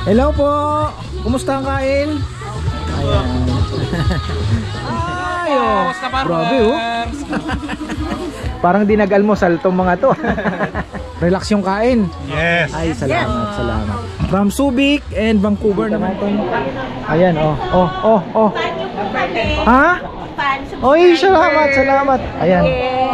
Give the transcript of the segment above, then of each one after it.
Hello po! Kumusta ang kain? Ayan. Ayo. Grabe oh. Parang dinagalmusal tong mga to. Relax yung kain. Yes. Ay, salamat, salamat. From Subic and Vancouver naman to. Ayan, oh. Ha? Oy, salamat, salamat. Ayan.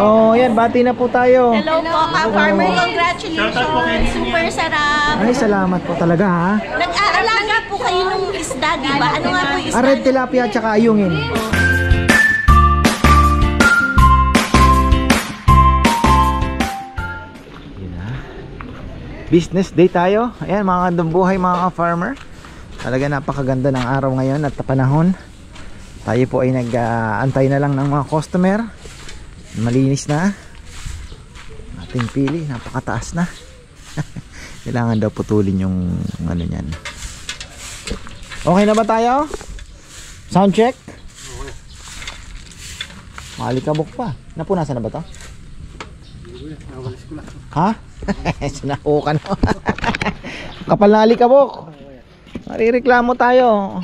Oh, ayan, bati na po tayo. Hello po, Farmer. Congratulations. Super sarap. Ay, salamat po talaga ha. Nag-aalaga po kayo ng isda, di ba? Ano nga po yung isda? Red tilapia at saka ayungin. Business day tayo. Ayan mga kandumbuhay, mga ka-farmer. Talaga napakaganda ng araw ngayon at panahon. Tayo po ay nag-antay na lang ng mga customer. Malinis na ating pili, napakataas na. Kailangan daw putulin yung ano niyan. Okay na ba tayo? Sound check? Malikabok pa. Napunasan na ba to? Ha? Sinakukan mo. Kapal na alikabok. Marireklamo tayo.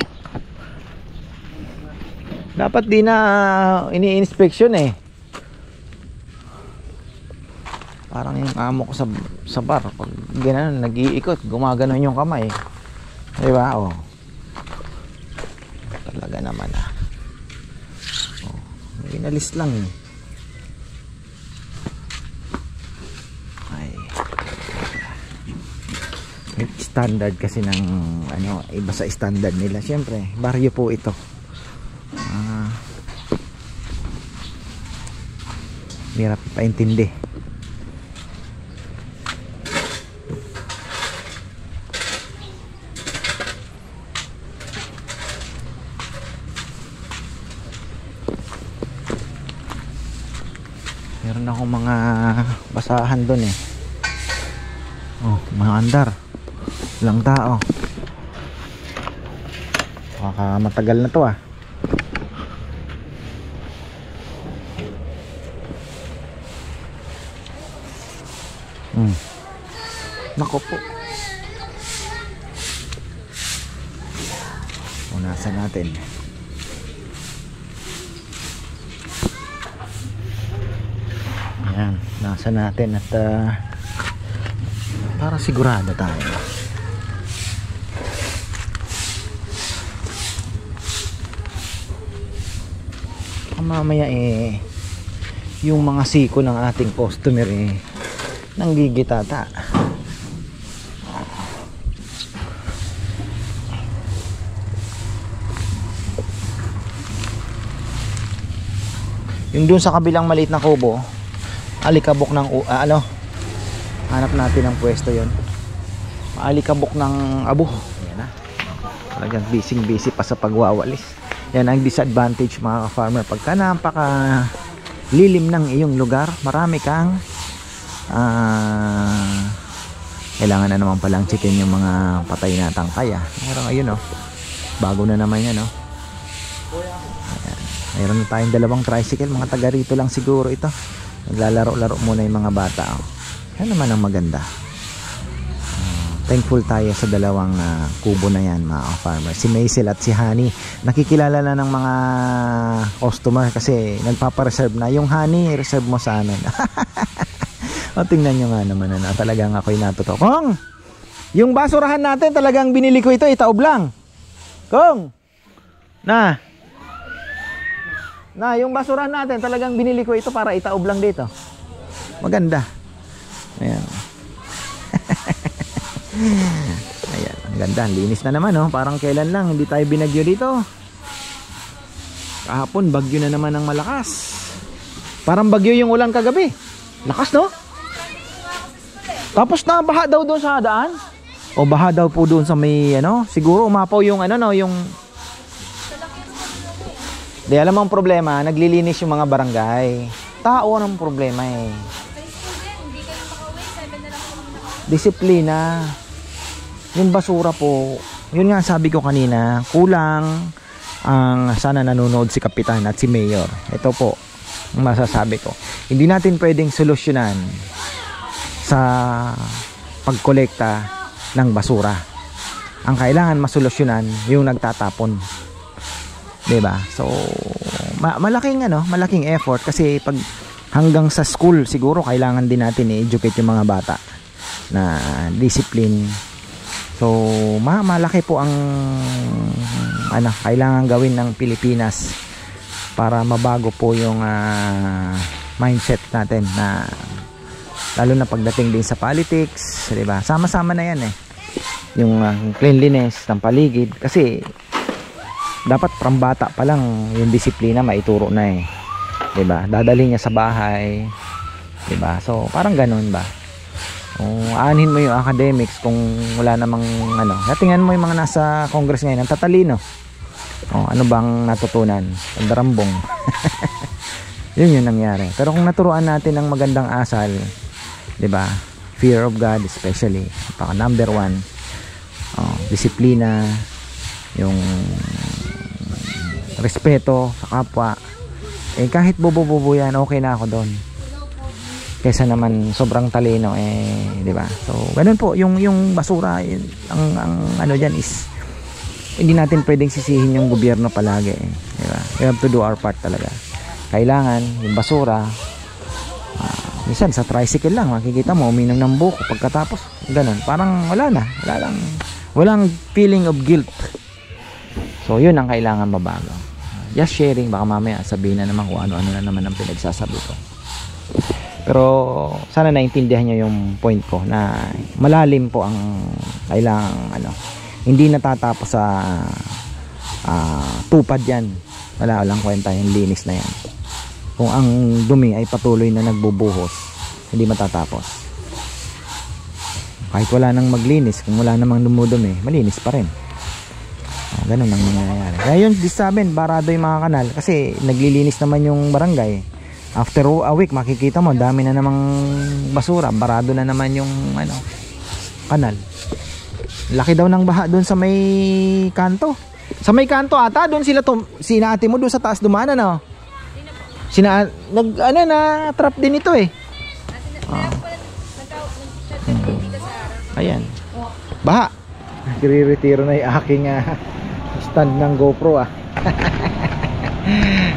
Dapat di na ini-inspection eh. Parang yung amo ko sa bar, pag gano'n nag-iikot, gumaganon yung kamay. Diba? Oh. Talaga naman ah. Oh, inalis lang eh. Ay. Standard kasi ng ano, iba sa standard nila. Siyempre, baryo po ito. Hirap paintindi. Meron akong mga basahan doon eh. Oh, mga andar. Ilang tao. Baka matagal na to ah. Nako po. Punasan natin. Ayan, nasa natin at para sigurado tayo. Mamaya eh yung mga siko ng ating customer eh nanggigitata. Yung dun sa kabilang maliit na kubo, alikabok ng ano, hanap natin ng pwesto yon. Alikabok ng abo. Yan na. Talagang busy pa sa pagwawalis. Yan ang disadvantage mga ka-farmer. Pagka napaka lilim ng iyong lugar, marami kang kailangan na naman palang checkin yung mga patay na tangkaya. Meron ayun oh. Bago na naman yan oh. Mayroon na tayong dalawang tricycle, mga taga rito lang siguro ito. Naglalaro-laro muna yung mga bata. Yan naman ang maganda. Thankful tayo sa dalawang kubo na yan mga farmer. Si Maisel at si Honey. Nakikilala na ng mga customer kasi nagpapareserve na. Yung Honey, reserve mo sa amin. O tingnan nyo nga naman na talagang ako'y natuto. Kong! Yung basurahan natin talagang binili ko ito, itaob lang. Kong! Na, yung basurahan natin talagang binili ko ito para itaob lang dito. Maganda. Ayan. Ayan, ang ganda. Linis na naman, oh. Parang kailan lang hindi tayo binagyo dito. Kahapon, bagyo na naman ng malakas. Parang bagyo yung ulan kagabi. Lakas, no? Tapos na, baha daw doon sa daan. O baha daw po doon sa may, ano, siguro umapaw yung, ano, no, yung... Di alam mo ang problema, naglilinis yung mga barangay. Tao ang problema eh. Disiplina. Yung basura po, yun nga sabi ko kanina, kulang ang sana nanonood si Kapitan at si Mayor. Ito po ang masasabi ko. Hindi natin pwedeng solusyonan sa pagkolekta ng basura. Ang kailangan masolusyonan yung nagtatapon. 'Di ba? So malaking effort kasi pag hanggang sa school siguro kailangan din natin i-educate yung mga bata na discipline. So malaki po ang kailangan gawin ng Pilipinas para mabago po yung mindset natin, na lalo na pagdating din sa politics, 'di ba? Sama-sama na 'yan yung cleanliness ng paligid, kasi dapat from bata pa lang yung disiplina maituro na 'di ba? Dadalhin niya sa bahay, 'di ba? So parang ganoon ba? Aanhin mo yung academics kung wala namang tingnan mo yung mga nasa Congress ngayon, ang tatalino. Ano bang natutunan? Pandarambong. Yun nangyari. Pero kung naturuan natin ng magandang asal, 'di ba? Fear of God especially, number 1. Disiplina, yung respeto sa kapwa. Kahit bobo-bobo yan, okay na ako doon. Kaysa naman sobrang talino, 'di ba? So, ganun po yung basura, ang diyan is hindi natin pwedeng sisihin yung gobyerno palagi, 'di ba? We have to do our part talaga. Kailangan yung basura, minsan sa tricycle lang makikita mo uminom ng buko pagkatapos ganun, parang walang feeling of guilt. So yun ang kailangan mabago. Just sharing, baka mamaya sabihin na naman kung ano-ano na naman ang pinagsasabi ko. Pero sana naintindihan nyo yung point ko na malalim po ang kailangan hindi natatapos sa tupad yan. Walang kwenta yung linis na yan. Kung ang dumi ay patuloy na nagbubuhos, hindi matatapos. Kahit wala nang maglinis, kung wala namang dumudumi, malinis pa rin. Ganun ang nangyayari. Kaya yun, sabihin, barado yung mga kanal kasi naglilinis naman yung barangay. After a week, makikita mo dami na namang basura, barado na naman yung kanal. Laki daw ng baha doon sa may kanto. Sa may kanto ata, doon sina ate mo doon sa taas dumaan na trap din ito Ayan. Baha. Nagre-retiro na yung aking stand ng GoPro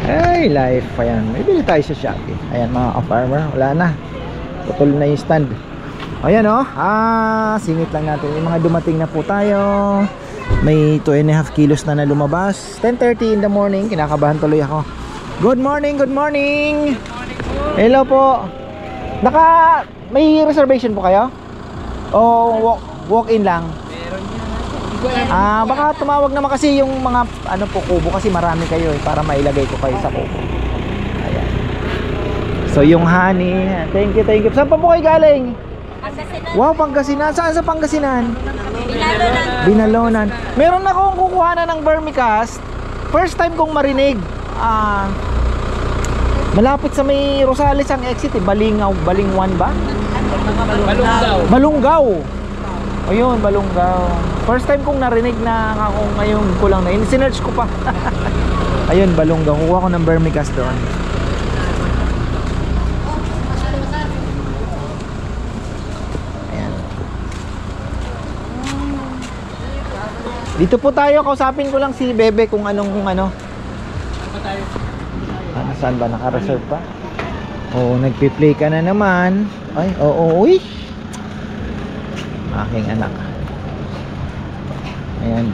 Ay, life. Ayan, may bili tayo sa Shopee. Ayan mga ka-farmer, wala na, putol na yung stand. Ayan singit lang natin yung mga dumating na po tayo. May 2.5 kilos na lumabas. 10:30 in the morning, kinakabahan tuloy ako. Good morning, good morning. Hello po. May reservation po kayo? O walk-in lang? Baka tumawag naman kasi yung mga kubo kasi marami kayo para mailagay ko kayo sa kubo. Ayan. So yung honey, thank you. Saan pa po kayo galing? Pangasinan. Wow, Pangasinan. Saan sa Pangasinan? Binalonan. Meron akong kukuhanan ng vermicast. First time kong marinig. Malapit sa may Rosales ang exit Balingao, Balingwan ba? Balungaw. Ayun, Balungaw. First time kong narinig na ako ngayon ko lang na sinearch ko pa. Ayun, Balungaw. Kuha ko ng vermicast doon. Ayan. Dito po tayo, kausapin ko lang si Bebe kung ano. Saan ba? Naka-reserve pa? Oo, nagpi-play ka na naman. Ay, uy. Aking anak. Ayan.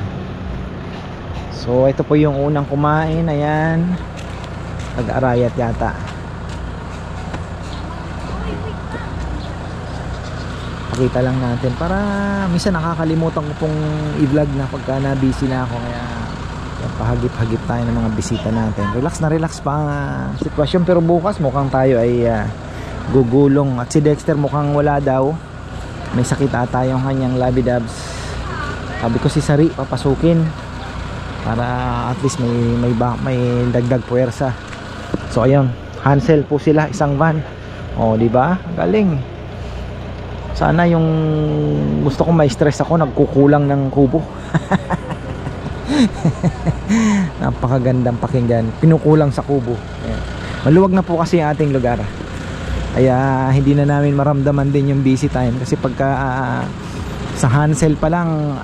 So, ito po yung unang kumain. Ayan. Nag-arayat yata. Pakita lang natin para minsan nakakalimutan ko pong i-vlog na pagka na-busy na ako. Kaya pahagip-hagip tayo ng mga bisita natin. Relax na relax pa ang sitwasyon. Pero bukas mukhang tayo ay gugulong. At si Dexter mukhang wala daw. May sakit ata yung kanyang labidabs. Sabi ko si Sari papasukin para at least may dagdag puwersa. So ayun, Hansel po sila, isang van. Oh, di ba? Galing. Sana yung gusto ko ma-stress ako, nagkukulang ng kubo. Napakagandang pakinggan, pinukulang sa kubo. Ayan. Maluwag na po kasi ang ating lugar, kaya hindi na namin maramdaman din yung busy time. Kasi pagka sa Hansel pa lang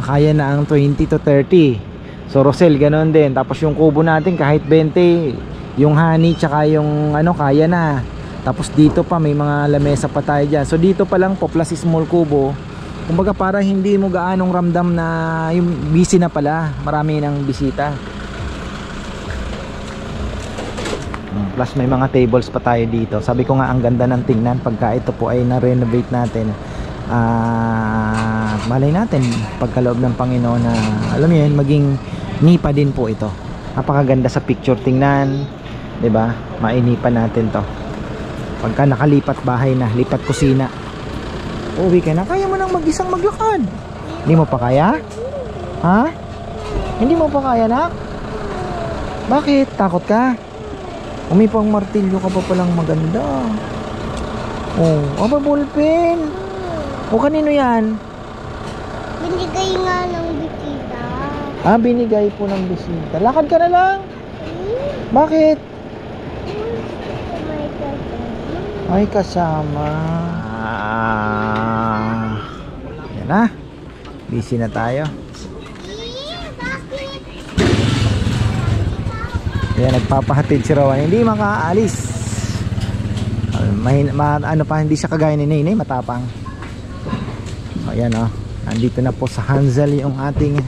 kaya na ang 20 to 30. So Rosel ganoon din. Tapos yung kubo natin kahit 20, yung honey tsaka yung ano kaya na. Tapos dito pa may mga lamesa pa tayo dyan. So dito pa lang po plus small kubo, kumbaga para hindi mo gaanong ramdam na yung busy na pala, marami ng bisita. Plus may mga tables pa tayo dito. Sabi ko nga ang ganda ng tingnan pagka ito po ay na-renovate natin. Malay natin pagkaloob ng Panginoon na alam mo yun, maging nipa din po ito. Napakaganda sa picture tingnan, 'di ba? Mainipan natin 'to. Pagka nakalipat bahay na, lipat kusina. Uwi ka na, kaya mo nang mag-isang maglakad. Hindi mo pa kaya? Ha? Hindi mo pa kaya, nak? Bakit? Takot ka? Umipang martilyo ka pa palang maganda. Oh, aba ballpen. O kanino yan? Binigay nga ng bisita. Binigay po ng bisita. Lakad ka na lang. Bakit? May kasama. Yan na. Busy na tayo. Yan, nagpapahatid si Rowan. Hindi makaalis. Ano pa, hindi siya kagaya ni Nene, matapang. Ayan o. Nandito na po sa Hansel yung ating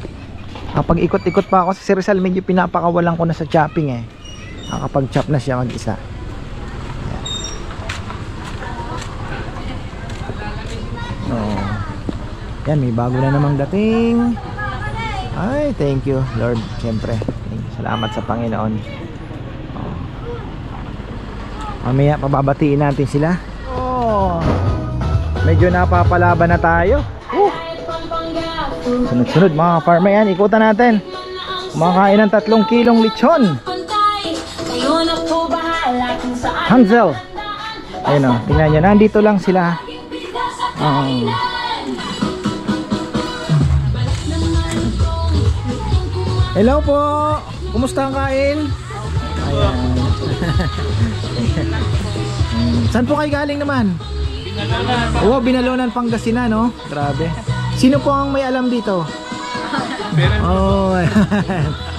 kapag ikot-ikot pa ako sa si Rizal, medyo pinapakawalan ko na sa chopping eh. Kapag chop na siya mag-isa. Yan, may bago na namang dating. Ay, thank you Lord. Siyempre, salamat sa Panginoon. Mamaya pababatiin natin sila. Medyo napapalaban na tayo. Sunod-sunod mga farmer yan. Ikutan natin. Kumakain ng 3 kilong lechon. Hansel. Ayun o, tingnan nyo. Nandito lang sila. Hello po. Kumusta ang kain? Ayan. Saan po kayo galing naman? Binalonan. Binalonan, Pangasinan, no? Grabe. Sino po ang may alam dito? Oh,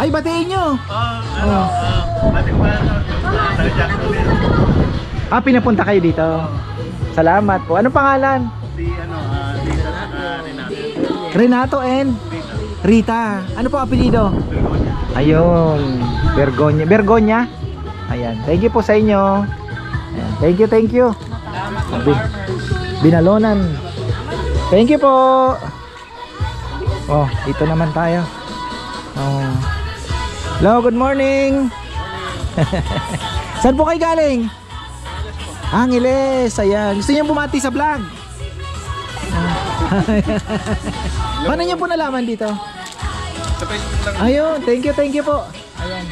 ay, batiin nyo. Pinapunta kayo dito. Salamat po. Ano pangalan? Renato and Rita. Ano po apelyido? Ayun, Bergonya. Ayan, thank you po sa inyo. Ayan, thank you. Binalonan. Thank you po. Oh, dito naman tayo. Oh. Hello, good morning. Saan po kayo galing? Angeles, ayan. Gusto niyo bumati sa vlog? Paano niyo po nalaman dito? Ayun, thank you po. Ayan.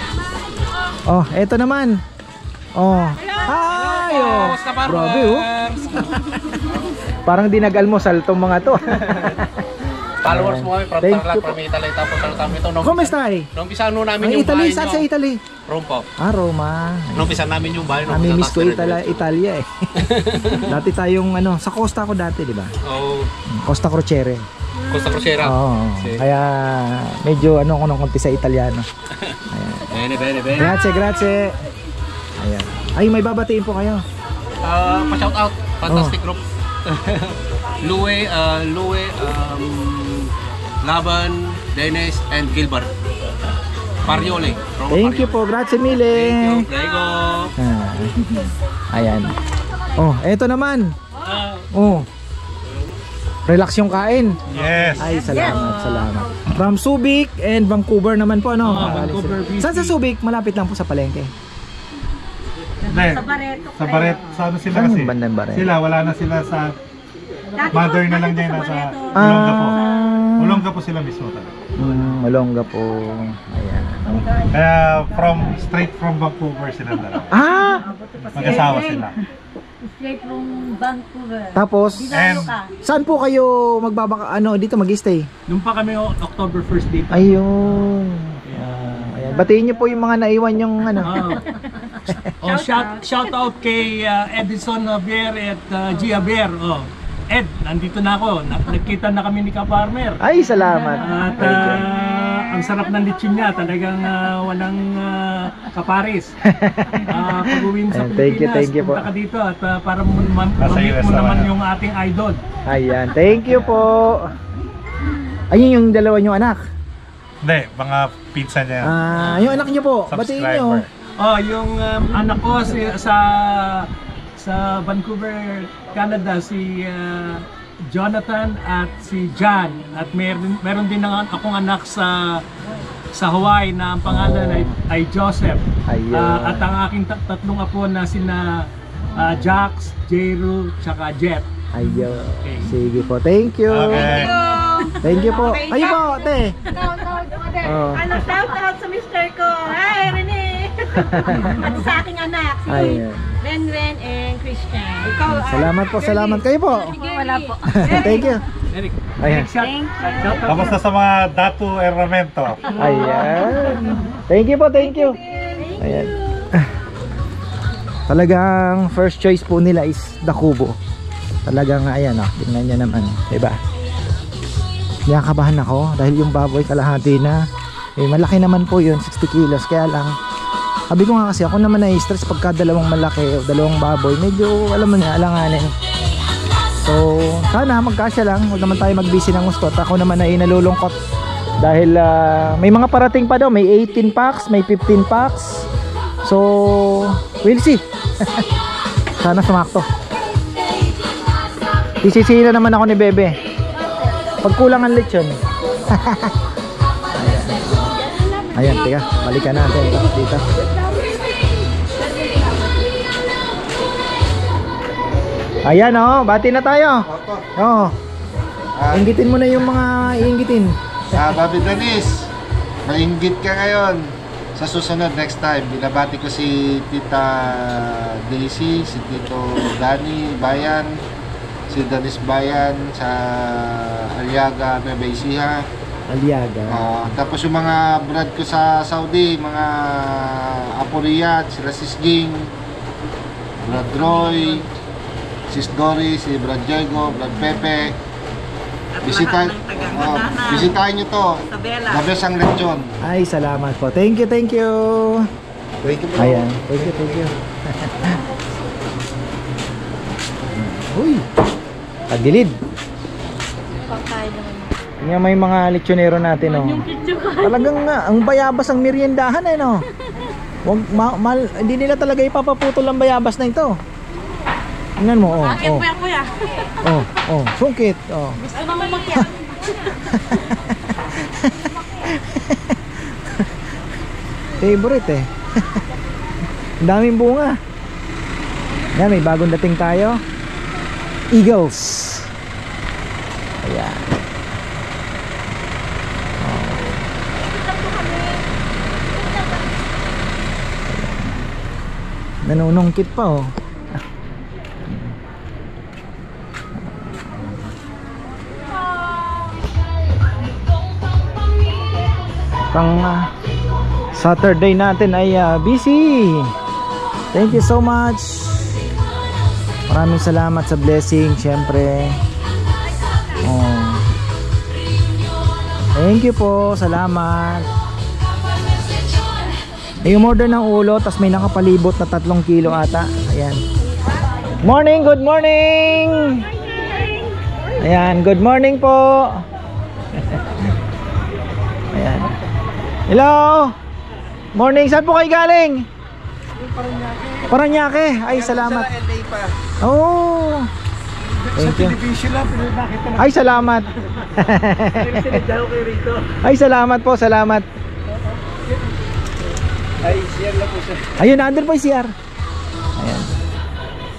Oh, eto naman. Oh. Ay, oh. Grabe, oh. Parang di nag-almusal tong mga to. Followers mo kami from Tarlac, from Italy. Tapos salutan mo ito. Kumusta eh? Nung umpisa namin yung Italy, bahay saan nyo. sa Italy? Rome po. Roma. Nung umpisa namin yung bahay. Nami-miss ko Italia eh. Dati tayong ano, sa Costa ko dati, di ba? Oo. Costa Crociere. Costa Crociera. Oo. Kaya medyo ano ko nung konti sa Italiano. Ayan. Bene. Grazie. Ayan. Ay, may babatiin po kayo. Pa-shout out. Fantastic group. Louie, Laban, Dennis, and Gilbert. Pariole. Thank you po. Grazie mille. Thank you. Prego. Ayan. Oh, eto naman. Oh. Relax yung kain. Yes. Ay, salamat. From Subic and Vancouver naman po, ano? Vancouver, BC. Saan sa Subic? Malapit lang po sa palengke. Sa Barreto. Sa ano sila kasi? Bandang Barreto. Sila, wala na sila sa mother na lang niya nasa Olonga po. Olonga po sila mismo talaga. Olonga po. Ayan. Kaya straight from Vancouver sila dalawa. Mag-asawa sila. Straight from Vancouver. Tapos, And saan po kayo dito mag-stay? Nung pa kami October 1st dito. Ayun. Ayan. Batiin niyo po yung mga naiwan yung ano. Shout out kay Edison Javier at Gia Bear. Ed, nandito na ako. Nagkita na kami ni Ka-Farmer. Ay, salamat. At ang sarap ng lechon niya, talagang walang kaparis. Pag-uwi mo sa Thank you, Pilipinas, thank you po. punta ka dito at para mamit mo naman yung ating idol. Ayan, thank you po. Ayun yung dalawa niyong anak. Hindi, mga pizza niya. Yung anak niyo po, batiin niyo. Oh, yung anak ko sa Vancouver, Canada, si Jonathan at si John. At meron din akong anak sa Hawaii na ang pangalan ay Joseph. At ang aking tatlong apo na sina Jax, Jeru, tsaka Jet. Ayun. Okay. Sige po, thank you. Okay. Thank you po. Ayun po, te. Ano, shout out sa mister ko. Hi, Rene. At sa aking anak, si Ayun. Renren and Christian. Ikaw, Salamat po, salamat. Kayo po. Wala po. Thank you. Eric, Ayan. shout out. Kamusta sa mga Datu Erramento? Ayan. Thank you po, thank you. Ayan. Talagang first choice po nila is Dakubo. Talagang ayan oh, tingnan niyo naman, 'di ba? Nakabahan ako dahil yung baboy kalahati na. Malaki naman po 'yun, 60 kilos. Kaya lang sabi ko nga kasi ako naman na-stress pagka dalawang malaki o dalawang baboy. Medyo alam mo na alanganin. So, sana magkasya lang. Huwag naman tayo magbisi ng gusto. At ako naman ay nalulungkot dahil may mga parating pa daw. May 18 packs, may 15 packs. So, we'll see. Sana sumakto. Isisira naman ako ni Bebe. Pag kulang ang lechon. Ayan, teka, balikan natin dito. Ayan oh, bati na tayo. Oo. Inggitin mo na yung mga iinggitin. Bobby Dennis, mainggit ka ngayon. Sa susunod, next time, binabati ko si Tita Daisy, si Tito Danny Bayan, si Dennis Bayan sa Aliaga, Nueva Ecija. Aliaga. Tapos yung mga brad ko sa Saudi, mga Apo Riyad, sila Sis Ging, Brad Roy, Sis Dory, si Brad Diego, Brad Pepe. Bisitahin nyo to. The best ang lechon. Ay, salamat po. Thank you, thank you. Thank you, bro. Ayan, thank you, thank you. Uy, tagilid. Tingnan mo yung mga lechonero natin, oh. Talagang nga, ang bayabas ang meriendahan, eh, no? Hindi nila talaga ipapaputol ang bayabas na ito. Tingnan mo, oh. Bakit po yan, kuya? Oh, sungkit, oh. Gusto naman magyan. Favorite, eh. Ang daming bunga. Yan, may bagong dating tayo. Eagles. Ayan. Nanunungkit pa, oh. Pang Saturday natin ay busy. Thank you so much. Maraming salamat sa blessing, syempre. Oh. Thank you po, salamat. Yung order ng ulo, tas may nakapalibot na 3 kilo ata. Ayan. Morning, good morning. Ayan, good morning po. Ayan. Hello. Morning, saan po kayo galing? Paranaque. Ay, salamat. Oh. Thank you. Ay, salamat. Ay, salamat po, salamat. Ay, CR na po siya. Ayun, nandun po yung CR.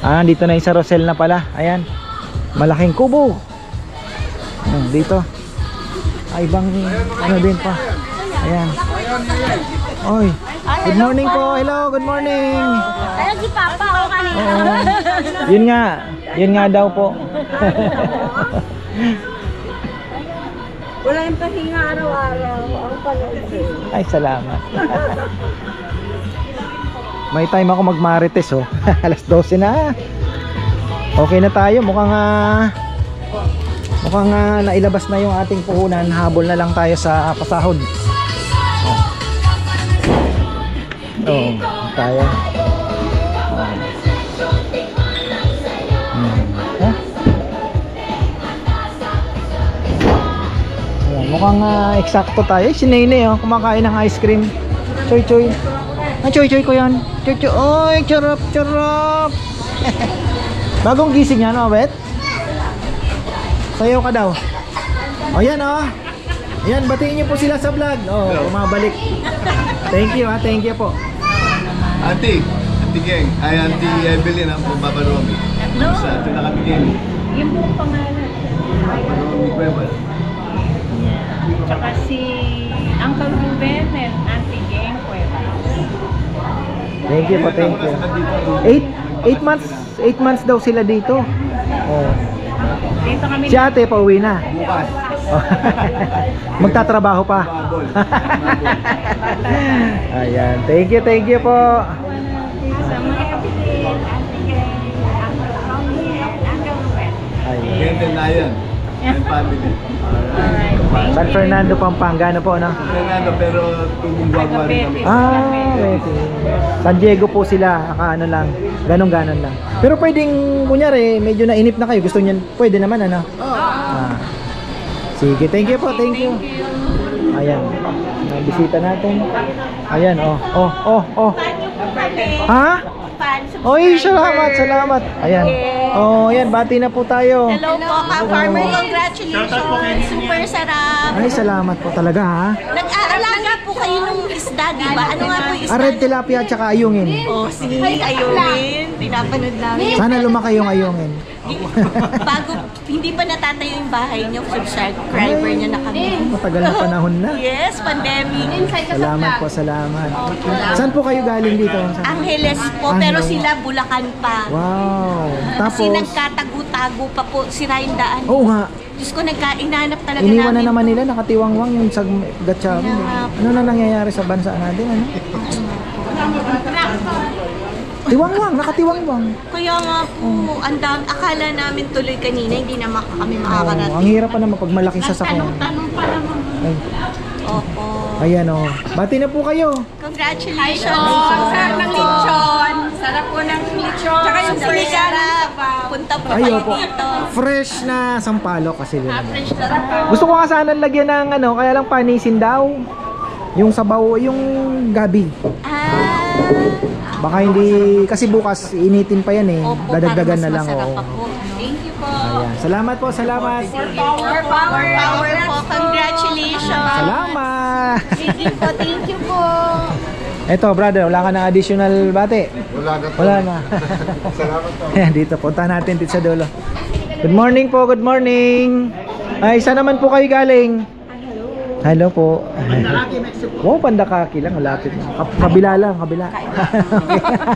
Ayan. Dito na yung sa Rosel na pala. Ayan. Malaking kubo. Dito. Ay, ibang ano din pa. Ayan. Oy. Good morning po. Hello, good morning. Ayun si Papa, ako kanina. Yun nga daw po. Wala yung pahinga araw-araw. Ang panood. Ay, salamat. May time ako magmarites, oh. Alas 12 na. Okay na tayo. Mukhang Mukhang nailabas na yung ating puhunan. Habol na lang tayo sa pasahod. Oh, tayo. Ayan, mukhang eksakto tayo. Si Nene kumakain ng ice cream. Choy choy. Choy choy ko yan. Choy choy. Oy, charap charap. Bagong gising yan, Bet? Sayaw ka daw. O yan Ayan, batiin niyo po sila sa vlog. Bumabalik. Thank you thank you po. Auntie Geng, ay Auntie Evelyn ang Baba Romy. No. Sa ito na kami Geng. Yung buong pangalan. Romy Cuevas. Tsaka si Uncle Ruben and Auntie Geng Cuevas. Thank you po, thank you. 8 months daw sila dito. Dito kami Si ate pauwi na. Bukas. Magtatrabaho pa. Ayan, thank you po. sa mga kapitid, Auntie Geng, Uncle Romy, and Uncle Ruben. Ayan. Geng and Nayan. And family. San Fernando, Pampanga na po, no? Fernando, pero tubong guagwa rin kami. Okay. San Diego po sila, ano lang, ganon lang. Pero pwedeng, kunyari, medyo nainip na kayo, gusto niyan, pwede naman, ano? Sige, thank you po, thank you. Ayan, bisita natin. Ayan, Ha? Oy, salamat. Ayan. Ayan, bati na po tayo. Hello po, Ka-Farmer. Congratulations. Super sarap. Ay, salamat po talaga, ha? Nag-aalaga po kayo ng isda, di ba? Ano nga po yung isda? Red tilapia at saka ayungin. Si Ayungin. Pinapanood namin. Sana lumaki yung ayungin. Bago, hindi pa natatayo yung bahay niyo, subscriber niya na kami. Matagal na panahon na. Yes, pandemic. Salamat po, salamat. Saan po kayo galing dito? Angeles po, pero sila Bulacan pa. Wow. Kasi Tapos, nagkatago-tago pa po, sira yung daan. oo nga, Diyos ko, inanap talaga iniwan na namin. naman nila, nakatiwangwang yung sa Gatcharo. Ano na nangyayari sa bansa natin, ano? Tiwangwang, nakatiwangwang. Kaya nga po, akala namin tuloy kanina, hindi na kami makakarating. Ang hirap pa naman pag malaking sasakyan. Tanong pa naman. Ay, Opo. ayan bati na po kayo. Congratulations! Sarap ng lechon. Sarap po ng lechon. Tsaka yung Super sarap. Punta po Ay, kayo opo. dito. Fresh na sampalok kasi din. Fresh sarap. Gusto ko nga sana lagyan ng kaya lang panisin daw. Yung sabaw, yung gabi. Baka hindi, kasi bukas initin pa yan Opo, dadagdagan na para lang. mas masarap pa po. Thank you po. Ayan. Salamat po, salamat. Power po. Congratulations. Salamat. Sige po, thank you po. Eto brother, wala ka ng additional bate? Wala na po. Wala na. Salamat po. Ayan, dito, punta natin dito sa dulo. Good morning po, good morning. Ay, saan naman po kayo galing? Hello po. Wow, Pandakaki lang, malapit na. Kabila lang, kabila.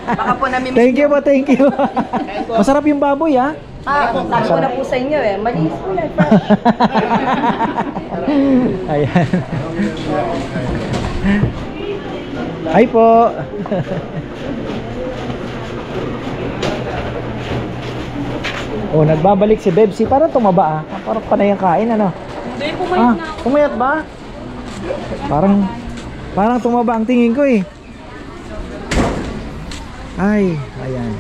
Baka po namin Thank you po, thank you. Masarap yung baboy, ha? sabi ko na po sa inyo malinis po yan. Ayan. Hi po. Nagbabalik si Bebsi. Parang tumaba, parang panay ang kain, ano? Hindi, pumayat na. Pumayat ba? Parang tumaba ang tingin ko, eh. Ay, ayan.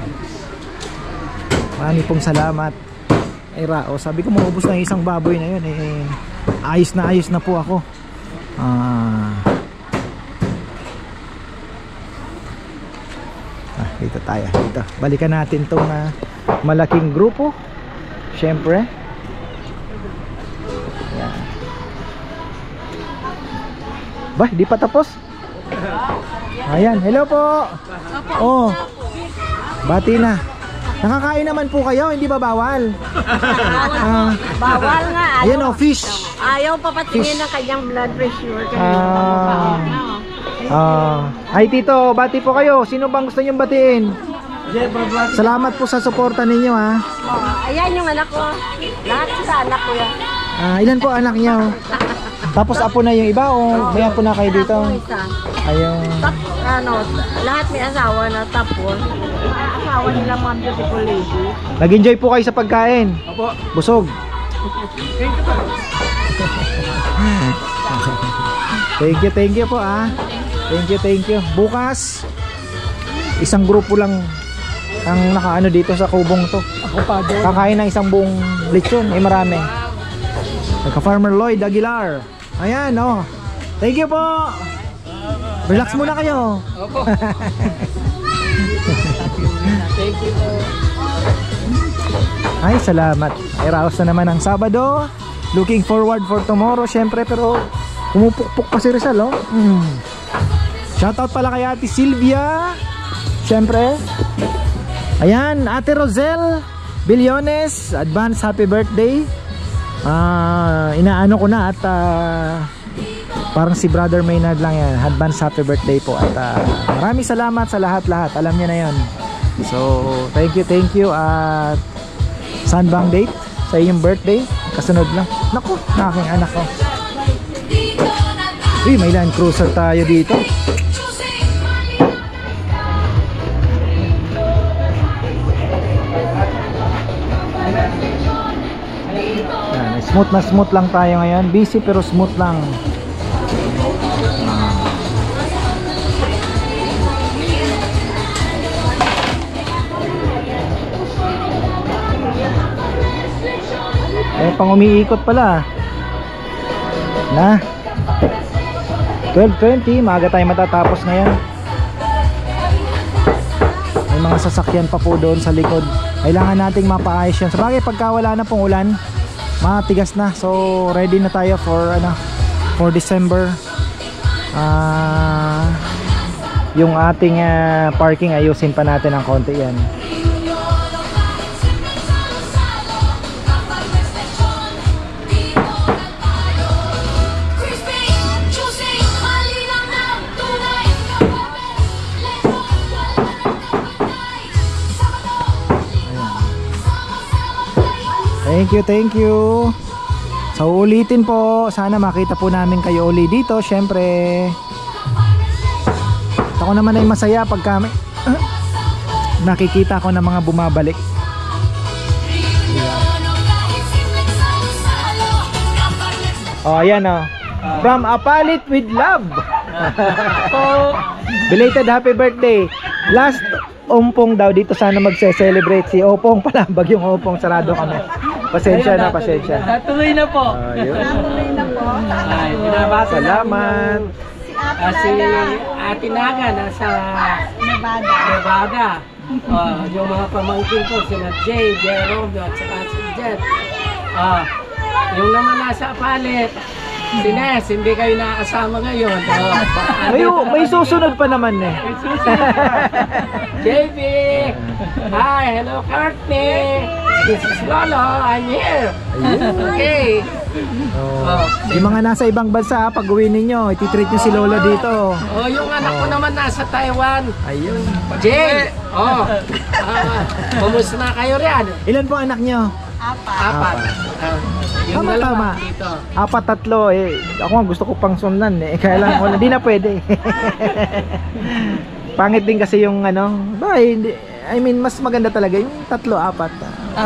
Marami pong salamat. Ay, Rao, sabi ko maubos na yung isang baboy na yun, eh. Ayos na po ako. Dito tayo, dito. Balikan natin tong malaking grupo. Syempre. Ayan. Ba, di pa tapos? Ayan, hello po. Bati na. Nakakain naman po kayo, hindi ba bawal? Bawal nga. Ayan fish. Ayaw papatingin ng kanyang blood pressure. Ay tito, bati po kayo. Sino bang gusto niyong batiin? Salamat po sa suporta ninyo, ha. Ayan yung anak ko. Lahat sa anak ko yan. Ilan po anak niyo? Tapos apo na yung iba o may apo na kayo dito? Ayun. Lahat may asawa na tapos. Asawa nila mga beautiful lady. Nag-enjoy po kayo sa pagkain? Opo. Busog? Thank you po Thank you. Bukas isang grupo lang ang nakaano dito sa kubong to. Ako pa doon. Kakain ng isang buong lechon, marami. Nagka-Farmer Lloyd Aguilar. Ayan, Thank you po. Relax muna kayo. Opo. Thank you po. Ay, salamat. Ay, raos na naman ang Sabado. Looking forward for tomorrow, syempre, pero pumupukpuk pa si Rizal, Shoutout pala kay Ate Sylvia. Syempre. Ayan, Ate Rosel Billones, advance happy birthday. Inaano ko na at parang si Brother Maynard lang yan. Advance happy birthday po. At maraming salamat sa lahat-lahat. Alam niyo na yon. So, thank you. At saan bang date sa iyong birthday? Kasunod lang. Naku, aking anak ko. Uy, may Land Cruiser tayo dito. Yan, smooth lang tayo ngayon. Busy pero smooth lang. Pang umiikot pala na 12:20, maaga tayo matatapos ngayon. May mga sasakyan pa po doon sa likod. Kailangan nating mapaayos yan. Sabagay pagka wala na pong ulan, matigas na. So ready na tayo for December. Yung ating parking, ayusin pa natin ng konti yan. Thank you. So ulitin po, sana makita po namin kayo uli dito. Syempre ako naman ay masaya pagka nakikita ko ng mga bumabalik. Ayan From Apalit with Love. Belated happy birthday. Last Ompong daw dito sana magse-celebrate si Opong. Palambag yung Opong, sarado kami. Pasensya na. Tuloy na po. Tuloy na po. Ay, binabasa. Salamat. Si Ate Naga nasa Nevada. Yung mga pamangkin ko, sina Jay, Jerome, at saka si Jet. Yung naman nasa Apalit, si Nes, hindi kayo nakasama ngayon. May susunod pa naman May susunod pa. JB! Hi, hello Courtney! This is Lolo, I'm here! Okay! Yung mga nasa ibang bansa, pag uwi ninyo, ititreat nyo si Lolo dito. Yung anak ko naman nasa Taiwan. Ayun. Jay! Kumusta na kayo riyan? Ilan po anak nyo? Apat. Yung Tama. dito. 4, 3 Ako nga gusto ko pang sundan kaya lang wala, hindi na pwede. Pangit din kasi yung I mean mas maganda talaga yung 3, 4.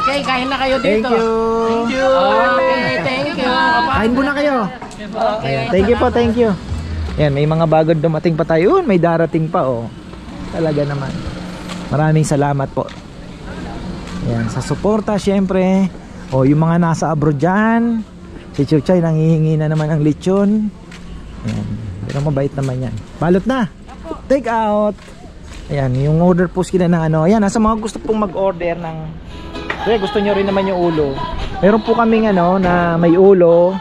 Okay, kain na kayo dito. Thank you. Okay, thank you. Kain muna kayo. Okay. Thank you. Yan, may mga bago dumating pa tayo. May darating pa Talaga naman. Maraming salamat po. Yan, sa suporta syempre. Yung mga nasa abroad dyan, si Chuchay nanghihingi na naman ng lechon. Ayan, pero mabait naman yan. Balot na, take out. Ayan, yung order post kita ng ayan, nasa mga gusto pong mag-order ng gusto nyo rin naman yung ulo. Meron po kaming na may ulo.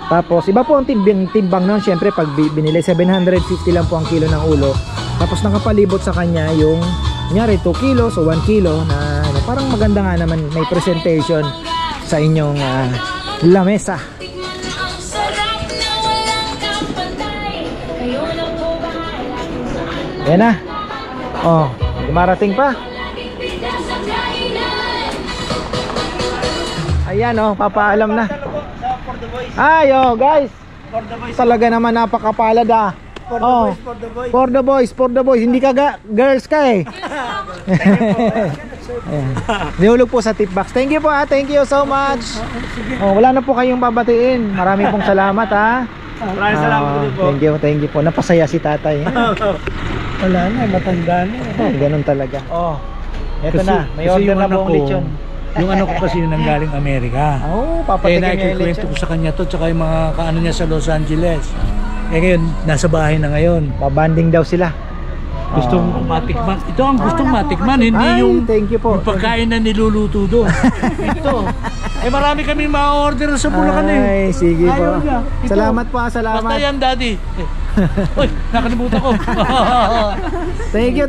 Tapos iba po ang timbang nun. Syempre pag binili 750 lang po ang kilo ng ulo. Tapos nakapalibot sa kanya yung kunyari 2 kilos o 1 kilo na parang maganda nga naman, may presentation sa inyong lamesa. Yan na. Dumarating pa. Ayan papaalam na. Ay guys, talaga naman napakapalad For the boys. Hindi ka girls ka Ayan. Nihulog po sa tip box. Thank you po ha. Thank you so much. Oh, wala na po kayong babatiin. Maraming pong salamat ha. Maraming salamat din po. Thank you po. Napasaya si tatay. Wala na, matanda na. Ganun talaga. Oh. Eto Kasi- na. May kasi order yung na anak po ko, lechon. Yung ano ko kasi nanggaling Amerika. Oh, Eh, papatikin niya yung nakikikwento lechon. ko sa kanya to, tsaka yung mga kaano niya sa Los Angeles. Eh ngayon, nasa bahay na ngayon. Babanding daw sila. Gustong matikman. Ito ang gustong matikman, hindi Ay, yung, thank you po. yung pagkain na niluluto doon. Ito. Eh marami kami ma-order sa Bulacan eh. Ay, sige po. Ayaw niya. Ito. Salamat po, salamat. Basta yan, daddy. Uy, nakalimutan ko. Thank you.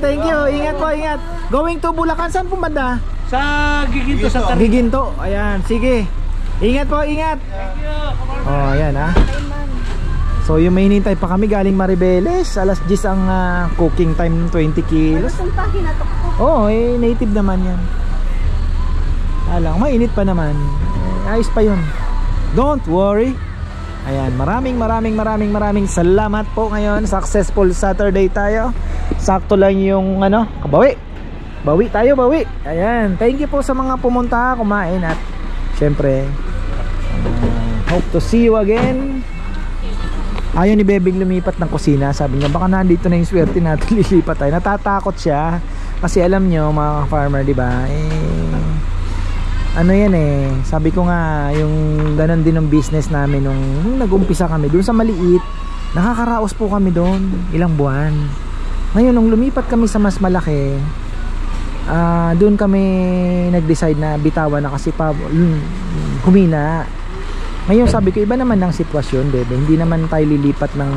Ingat po, ingat. Going to Bulacan, saan po banda? Sa Giginto, sa Tarik. Giginto. Ayan, sige. Ingat po, ingat. Oh, ayan ha. So yung may hinintay pa kami galing Maribeles. Alas 10 ang cooking time ng 20 kilos. Oo, native naman yan. Alang, mainit pa naman. Ayos pa yun. Don't worry. Ayan, maraming salamat po ngayon. Successful Saturday tayo. Sakto lang yung kabawi. Bawi tayo. Ayan, thank you po sa mga pumunta, kumain at syempre hope to see you again. Ayaw ni Bebing lumipat ng kusina. Sabi niya baka nandito na yung swerte natin lilipat tayo. Natatakot siya kasi alam nyo mga farmer, di ba? Ano yan sabi ko nga yung ganun din ng business namin nung nag-umpisa kami doon sa maliit. Nakakaraos po kami doon ilang buwan. Ngayon nung lumipat kami sa mas malaki, doon kami nag-decide na bitawan na kasi humina. Ngayon sabi ko iba naman ng sitwasyon, bebe. Hindi naman tayo lilipat ng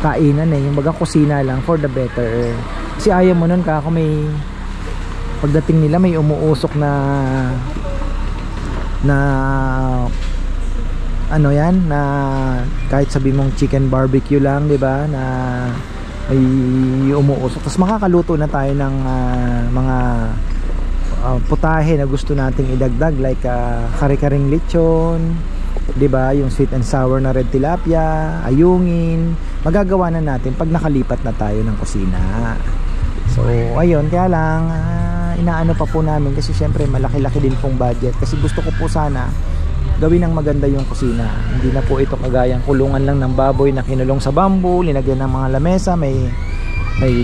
kainan yung baga kusina lang for the better. Kasi ayaw mo nun ako may pagdating nila may umuusok na ano yan na kahit sabi mong chicken barbecue lang, di ba, na may umuusok. Tapos makakaluto na tayo ng mga putahe na gusto nating idagdag like kare-karing lechon, di ba, yung sweet and sour na red tilapia, ayungin. Magagawa na natin pag nakalipat na tayo ng kusina. So ayun, kaya lang inaano pa po namin kasi syempre malaki-laki din pong budget kasi gusto ko po sana gawin ng maganda yung kusina. Hindi na po ito kagayang kulungan lang ng baboy na kinulong sa bamboo, linagyan ng mga lamesa, may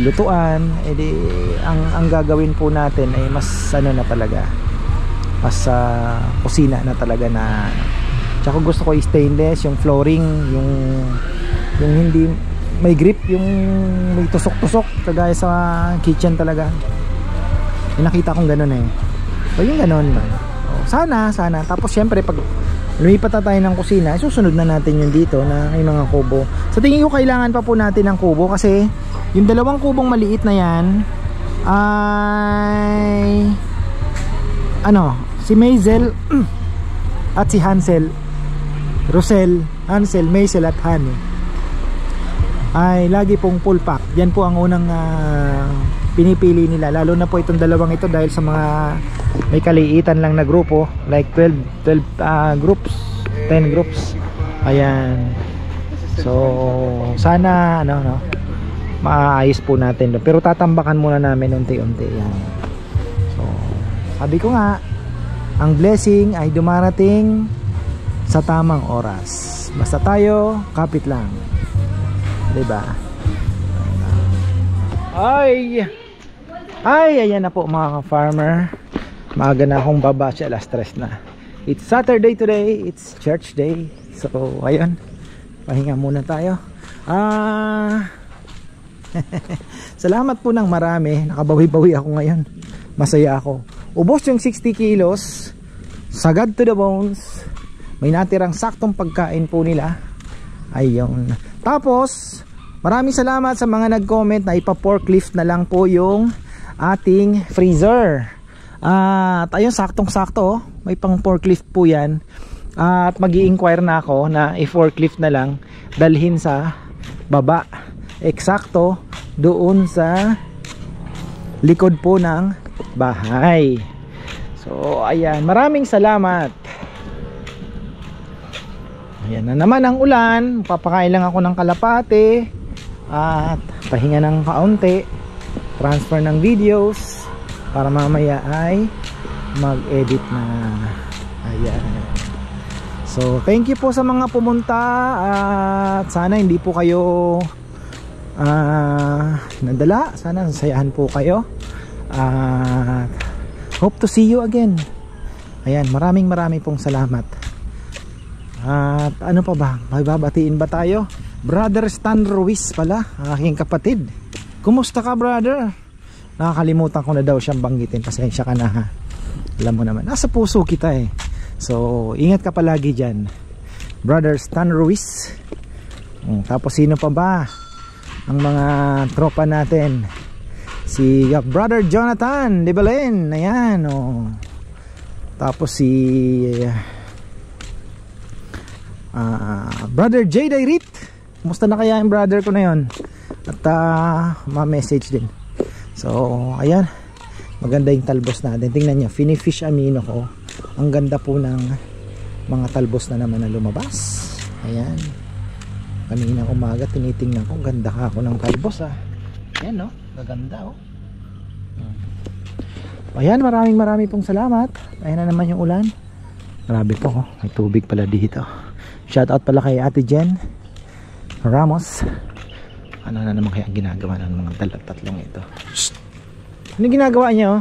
lutuan. Ang gagawin po natin ay mas na talaga, mas kusina na talaga na. Tsaka gusto ko stainless yung flooring, yung hindi may grip, yung may tusok-tusok kagaya sa kitchen talaga. Yung nakita kong ganun so yung ganun sana. Tapos syempre pag lumipat na tayo ng kusina, susunod na natin yung dito na may mga kubo. Sa tingin ko kailangan pa po natin ng kubo kasi yung 2 kubong maliit na yan ay si Maisel at si Hansel, Hansel, Maisel at Han ay lagi pong full pack. Yan po ang unang pinipili nila, lalo na po itong 2 ito dahil sa mga may kaliitan lang na grupo like 12 groups, 10 groups. Ayan, so sana maayos po natin doon, pero tatambakan muna namin unti-unti yan. So sabi ko nga, ang blessing ay dumarating sa tamang oras, basta tayo kapit lang, diba? Ayan na po mga farmer. Maaga na akong baba siya, alas 3 na. It's Saturday today, it's church day. So ayun, pahinga muna tayo. Salamat po ng marami. Nakabawi-bawi ako ngayon. Masaya ako. Ubos yung 60 kilos, sagad to the bones. May natirang saktong pagkain po nila. Ayun. Tapos maraming salamat sa mga nag-comment na ipa-forklift na lang po yung ating freezer. At ayun, saktong-sakto, may pang forklift po yan. At mag-i-inquire na ako na i-forklift na lang, dalhin sa baba, eksakto doon sa likod po ng bahay. So ayan, maraming salamat. Ayan na naman ang ulan. Papakain lang ako ng kalapate at pahinga ng kaunti, transfer ng videos. para mamaya ay mag-edit na. Ayan. So thank you po sa mga pumunta at sana hindi po kayo nadala. Sana nasayahan po kayo at hope to see you again. Ayan, maraming pong salamat. At ano pa ba, may babatiin ba tayo? Brother Stan Ruiz pala, aking kapatid. Kumusta ka, brother? Nakakalimutan ko na daw siyang banggitin. Pasensya ka na, ha. Alam mo naman, nasa puso kita eh. So ingat ka palagi dyan, Brother Stan Ruiz. Tapos sino pa ba ang mga tropa natin? Si Brother Jonathan de Belen, ayan, oh. Tapos si Brother J. Dairit. Kumusta na kaya yung brother ko na yun? At ma-message din. So ayan, maganda yung talbos natin. Tingnan nyo, finifish amino ko. Ang ganda po ng mga talbos na naman na lumabas. Ayan, kanina umaga tinitingnan ko, ganda ka ako ng talbos, ah. Ayan, no, gaganda, oh. Ayan, maraming pong salamat. Ayan na naman yung ulan. Grabe po, oh. May tubig pala dito. Shoutout pala kay Ate Jen Ramos. Ano na naman kaya ginagawa ng mga tatlong ito? Shhh! Ano ginagawa niyo?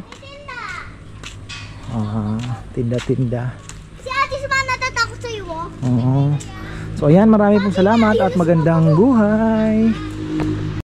Tinda. Si Ate Sumana natatakot sa'yo, oh. So ayan, marami pong salamat at magandang buhay.